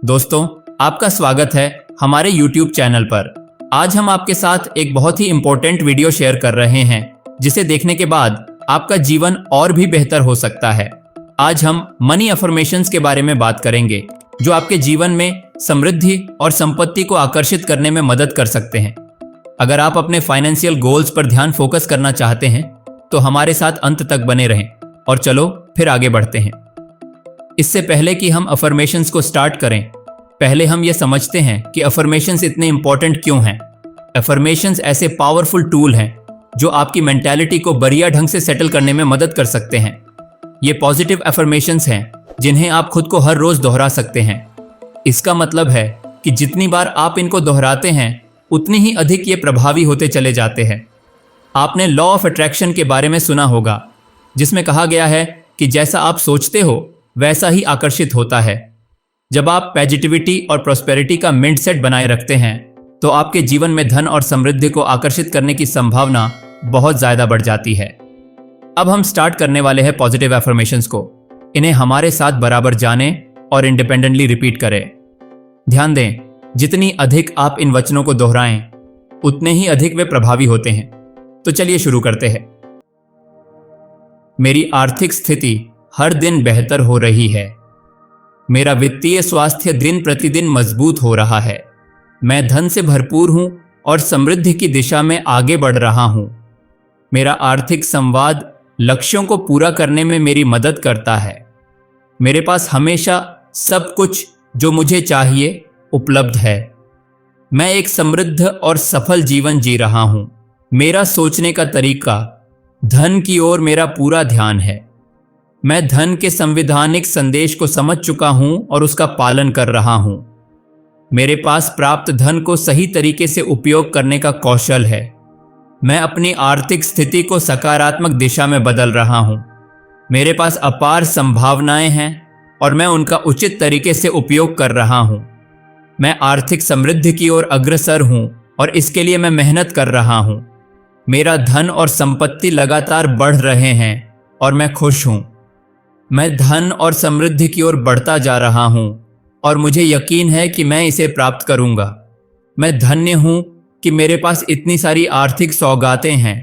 दोस्तों, आपका स्वागत है हमारे YouTube चैनल पर। आज हम आपके साथ एक बहुत ही इम्पोर्टेंट वीडियो शेयर कर रहे हैं जिसे देखने के बाद आपका जीवन और भी बेहतर हो सकता है। आज हम मनी अफर्मेशंस के बारे में बात करेंगे जो आपके जीवन में समृद्धि और संपत्ति को आकर्षित करने में मदद कर सकते हैं। अगर आप अपने फाइनेंशियल गोल्स पर ध्यान फोकस करना चाहते हैं तो हमारे साथ अंत तक बने रहें और चलो फिर आगे बढ़ते हैं। इससे पहले कि हम अफर्मेशंस को स्टार्ट करें, पहले हम ये समझते हैं कि अफर्मेशंस इतने इंपॉर्टेंट क्यों हैं। अफर्मेशंस ऐसे पावरफुल टूल हैं जो आपकी मेंटालिटी को बढ़िया ढंग से सेटल करने में मदद कर सकते हैं। ये पॉजिटिव अफर्मेशंस हैं जिन्हें आप खुद को हर रोज दोहरा सकते हैं। इसका मतलब है कि जितनी बार आप इनको दोहराते हैं उतनी ही अधिक ये प्रभावी होते चले जाते हैं। आपने लॉ ऑफ अट्रैक्शन के बारे में सुना होगा, जिसमें कहा गया है कि जैसा आप सोचते हो वैसा ही आकर्षित होता है। जब आप पॉजिटिविटी और प्रॉस्पेरिटी का माइंडसेट बनाए रखते हैं तो आपके जीवन में धन और समृद्धि को आकर्षित करने की संभावना बहुत ज़्यादा बढ़ जाती है। अब हम स्टार्ट करने वाले हैं पॉजिटिव अफर्मेशंस को। इन्हें हमारे साथ बराबर जानें और इंडिपेंडेंटली रिपीट करें। ध्यान दें, जितनी अधिक आप इन वचनों को दोहराएं उतने ही अधिक वे प्रभावी होते हैं। तो चलिए शुरू करते हैं। मेरी आर्थिक स्थिति हर दिन बेहतर हो रही है। मेरा वित्तीय स्वास्थ्य दिन प्रतिदिन मजबूत हो रहा है। मैं धन से भरपूर हूं और समृद्धि की दिशा में आगे बढ़ रहा हूं। मेरा आर्थिक संवाद लक्ष्यों को पूरा करने में मेरी मदद करता है। मेरे पास हमेशा सब कुछ जो मुझे चाहिए उपलब्ध है। मैं एक समृद्ध और सफल जीवन जी रहा हूं। मेरा सोचने का तरीका धन की ओर मेरा पूरा ध्यान है। मैं धन के संवैधानिक संदेश को समझ चुका हूं और उसका पालन कर रहा हूं। मेरे पास प्राप्त धन को सही तरीके से उपयोग करने का कौशल है। मैं अपनी आर्थिक स्थिति को सकारात्मक दिशा में बदल रहा हूं। मेरे पास अपार संभावनाएं हैं और मैं उनका उचित तरीके से उपयोग कर रहा हूं। मैं आर्थिक समृद्धि की ओर अग्रसर हूं और इसके लिए मैं मेहनत कर रहा हूं। मेरा धन और संपत्ति लगातार बढ़ रहे हैं और मैं खुश हूं। मैं धन और समृद्धि की ओर बढ़ता जा रहा हूं और मुझे यकीन है कि मैं इसे प्राप्त करूंगा। मैं धन्य हूं कि मेरे पास इतनी सारी आर्थिक सौगातें हैं।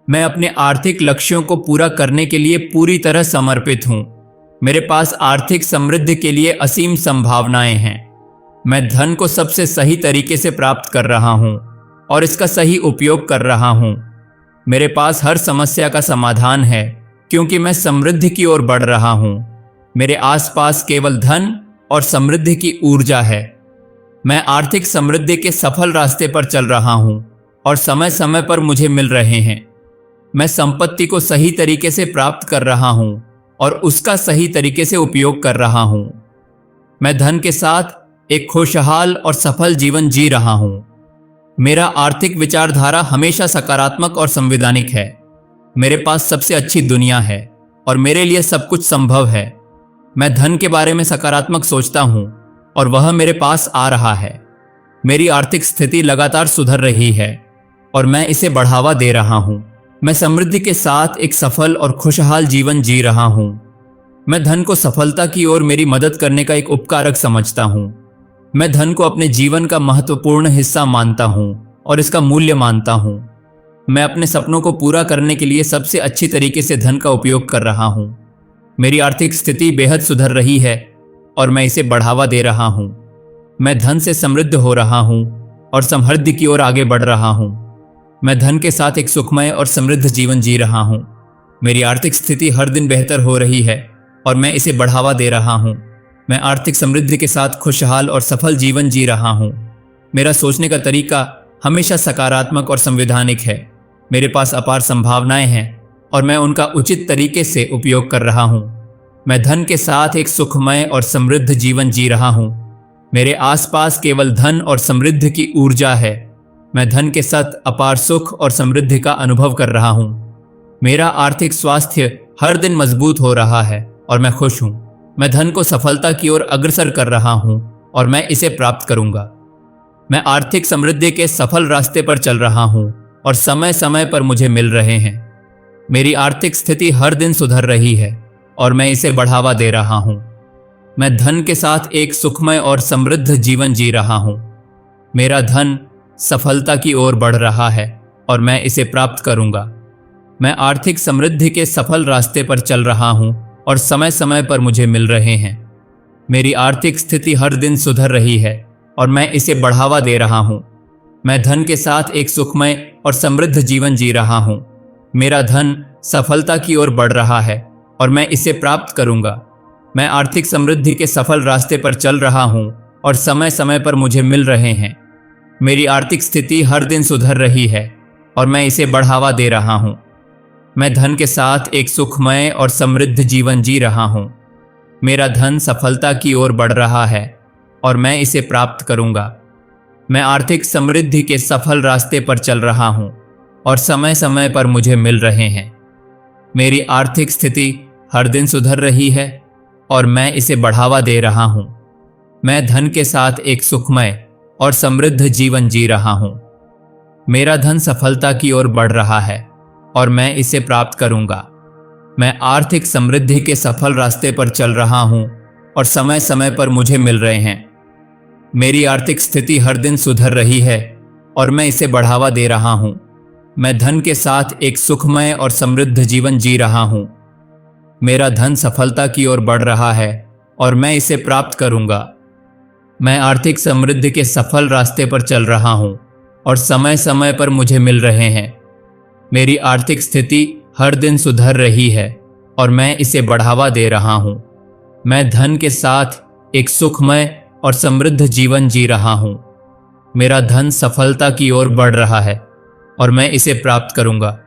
मैं अपने आर्थिक लक्ष्यों को पूरा करने के लिए पूरी तरह समर्पित हूं। मेरे पास आर्थिक समृद्धि के लिए असीम संभावनाएं हैं। मैं धन को सबसे सही तरीके से प्राप्त कर रहा हूं और इसका सही उपयोग कर रहा हूं। मेरे पास हर समस्या का समाधान है क्योंकि मैं समृद्धि की ओर बढ़ रहा हूं। मेरे आसपास केवल धन और समृद्धि की ऊर्जा है। मैं आर्थिक समृद्धि के सफल रास्ते पर चल रहा हूं और समय समय पर मुझे मिल रहे हैं। मैं संपत्ति को सही तरीके से प्राप्त कर रहा हूं और उसका सही तरीके से उपयोग कर रहा हूं। मैं धन के साथ एक खुशहाल और सफल जीवन जी रहा हूं। मेरा आर्थिक विचारधारा हमेशा सकारात्मक और संवैधानिक है। मेरे पास सबसे अच्छी दुनिया है और मेरे लिए सब कुछ संभव है। मैं धन के बारे में सकारात्मक सोचता हूँ और वह मेरे पास आ रहा है। मेरी आर्थिक स्थिति लगातार सुधर रही है और मैं इसे बढ़ावा दे रहा हूँ। मैं समृद्धि के साथ एक सफल और खुशहाल जीवन जी रहा हूँ। मैं धन को सफलता की ओर मेरी मदद करने का एक उपकारक समझता हूँ। मैं धन को अपने जीवन का महत्वपूर्ण हिस्सा मानता हूँ और इसका मूल्य मानता हूँ। मैं अपने सपनों को पूरा करने के लिए सबसे अच्छी तरीके से धन का उपयोग कर रहा हूँ। मेरी आर्थिक स्थिति बेहद सुधर रही है और मैं इसे बढ़ावा दे रहा हूँ। मैं धन से समृद्ध हो रहा हूँ और समृद्धि की ओर आगे बढ़ रहा हूँ। मैं धन के साथ एक सुखमय और समृद्ध जीवन जी रहा हूँ। मेरी आर्थिक स्थिति हर दिन बेहतर हो रही है और मैं इसे बढ़ावा दे रहा हूँ। मैं आर्थिक समृद्धि के साथ खुशहाल और सफल जीवन जी रहा हूँ। मेरा सोचने का तरीका हमेशा सकारात्मक और संवैधानिक है। मेरे पास अपार संभावनाएं हैं और मैं उनका उचित तरीके से उपयोग कर रहा हूं। मैं धन के साथ एक सुखमय और समृद्ध जीवन जी रहा हूं। मेरे आसपास केवल धन और समृद्धि की ऊर्जा है। मैं धन के साथ अपार सुख और समृद्धि का अनुभव कर रहा हूं। मेरा आर्थिक स्वास्थ्य हर दिन मजबूत हो रहा है और मैं खुश हूं। मैं धन को सफलता की ओर अग्रसर कर रहा हूं और मैं इसे प्राप्त करूंगा। मैं आर्थिक समृद्धि के सफल रास्ते पर चल रहा हूं और समय समय पर मुझे मिल रहे हैं। मेरी आर्थिक स्थिति हर दिन सुधर रही है और मैं इसे बढ़ावा दे रहा हूं। मैं धन के साथ एक सुखमय और समृद्ध जीवन जी रहा हूँ। मेरा धन सफलता की ओर बढ़ रहा है और मैं इसे प्राप्त करूँगा। मैं आर्थिक समृद्धि के सफल रास्ते पर चल रहा हूँ और समय समय पर मुझे मिल रहे हैं। मेरी आर्थिक स्थिति हर दिन सुधर रही है और मैं इसे बढ़ावा दे रहा हूँ। मैं धन के साथ एक सुखमय और समृद्ध जीवन जी रहा हूँ। मेरा धन सफलता की ओर बढ़ रहा है और मैं इसे प्राप्त करूँगा। मैं आर्थिक समृद्धि के सफल रास्ते पर चल रहा हूँ और समय समय पर मुझे मिल रहे हैं। मेरी आर्थिक स्थिति हर दिन सुधर रही है और मैं इसे बढ़ावा दे रहा हूँ। मैं धन के साथ एक सुखमय और समृद्ध जीवन जी रहा हूँ। मेरा धन सफलता की ओर बढ़ रहा है और मैं इसे प्राप्त करूँगा। मैं आर्थिक समृद्धि के सफल रास्ते पर चल रहा हूँ और समय समय पर मुझे मिल रहे हैं। मेरी आर्थिक स्थिति हर दिन सुधर रही है और मैं इसे बढ़ावा दे रहा हूँ। मैं धन के साथ एक सुखमय और समृद्ध जीवन जी रहा हूँ। मेरा धन सफलता की ओर बढ़ रहा है और मैं इसे प्राप्त करूँगा। मैं आर्थिक समृद्धि के सफल रास्ते पर चल रहा हूँ और समय समय पर मुझे मिल रहे हैं। मेरी आर्थिक स्थिति हर दिन सुधर रही है और मैं इसे बढ़ावा दे रहा हूँ। मैं धन के साथ एक सुखमय और समृद्ध जीवन जी रहा हूँ। मेरा धन सफलता की ओर बढ़ रहा है और मैं इसे प्राप्त करूँगा। मैं आर्थिक समृद्धि के सफल रास्ते पर चल रहा हूँ और समय समय पर मुझे मिल रहे हैं। मेरी आर्थिक स्थिति हर दिन सुधर रही है और मैं इसे बढ़ावा दे रहा हूँ। मैं धन के साथ एक सुखमय और समृद्ध जीवन जी रहा हूँ। मेरा धन सफलता की ओर बढ़ रहा है और मैं इसे प्राप्त करूँगा।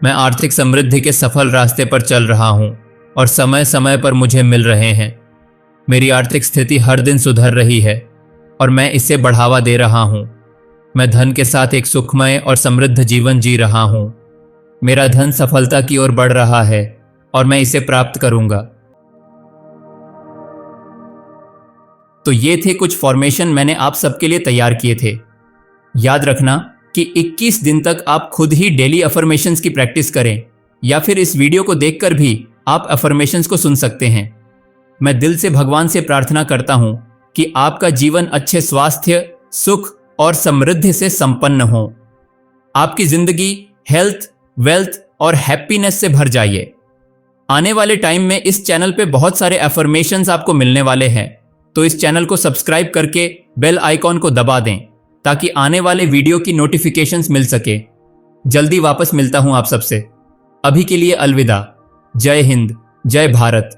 मैं आर्थिक समृद्धि के सफल रास्ते पर चल रहा हूँ और समय समय पर मुझे मिल रहे हैं। मेरी आर्थिक स्थिति हर दिन सुधर रही है और मैं इसे बढ़ावा दे रहा हूँ। मैं धन के साथ एक सुखमय और समृद्ध जीवन जी रहा हूँ। मेरा धन सफलता की ओर बढ़ रहा है और मैं इसे प्राप्त करूँगा। तो ये थे कुछ फॉर्मेशन मैंने आप सबके लिए तैयार किए थे। याद रखना कि 21 दिन तक आप खुद ही डेली अफर्मेशंस की प्रैक्टिस करें या फिर इस वीडियो को देखकर भी आप अफर्मेशंस को सुन सकते हैं। मैं दिल से भगवान से प्रार्थना करता हूं कि आपका जीवन अच्छे स्वास्थ्य, सुख और समृद्धि से संपन्न हो। आपकी जिंदगी हेल्थ, वेल्थ और हैप्पीनेस से भर जाइए। आने वाले टाइम में इस चैनल पे बहुत सारे अफर्मेशंस आपको मिलने वाले हैं, तो इस चैनल को सब्सक्राइब करके बेल आइकॉन को दबा दें ताकि आने वाले वीडियो की नोटिफिकेशंस मिल सके। जल्दी वापस मिलता हूं आप सबसे। अभी के लिए अलविदा। जय हिंद, जय भारत।